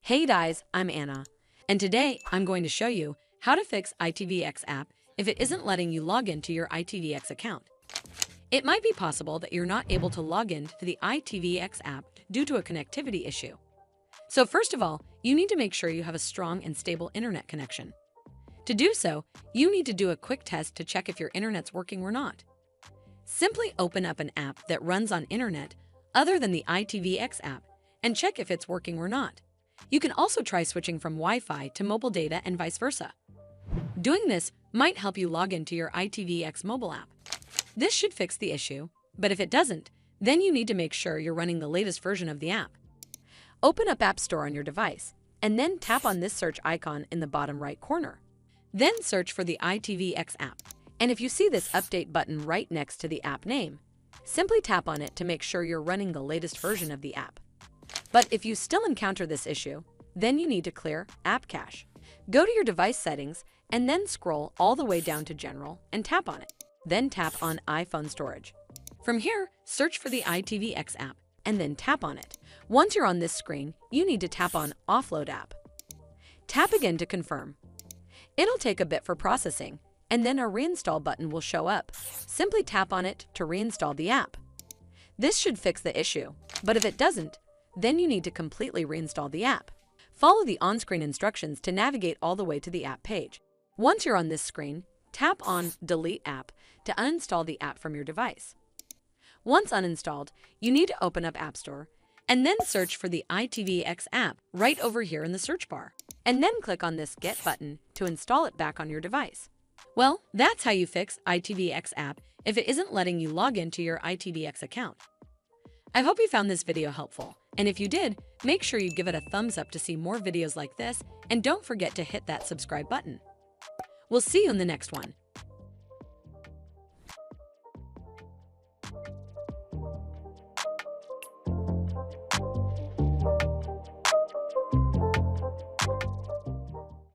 Hey guys, I'm Anna, and today I'm going to show you how to fix ITVX app if it isn't letting you log into your ITVX account. It might be possible that you're not able to log in to the ITVX app due to a connectivity issue. So first of all, you need to make sure you have a strong and stable internet connection. To do so, you need to do a quick test to check if your internet's working or not. Simply open up an app that runs on internet other than the ITVX app and check if it's working or not. You can also try switching from Wi-Fi to mobile data and vice versa. Doing this might help you log into your ITVX mobile app. This should fix the issue, but if it doesn't, then you need to make sure you're running the latest version of the app. Open up App Store on your device, and then tap on this search icon in the bottom right corner. Then search for the ITVX app, and if you see this update button right next to the app name, simply tap on it to make sure you're running the latest version of the app. But if you still encounter this issue, then you need to clear App Cache. Go to your device settings and then scroll all the way down to General and tap on it. Then tap on iPhone Storage. From here, search for the ITVX app and then tap on it. Once you're on this screen, you need to tap on Offload App. Tap again to confirm. It'll take a bit for processing, and then a reinstall button will show up. Simply tap on it to reinstall the app. This should fix the issue, but if it doesn't, then you need to completely reinstall the app. Follow the on-screen instructions to navigate all the way to the app page. Once you're on this screen, tap on Delete App to uninstall the app from your device. Once uninstalled, you need to open up App Store and then search for the ITVX app right over here in the search bar, and then click on this Get button to install it back on your device. Well, that's how you fix ITVX app if it isn't letting you log into your ITVX account. I hope you found this video helpful, and if you did, make sure you give it a thumbs up to see more videos like this, and don't forget to hit that subscribe button. We'll see you in the next one.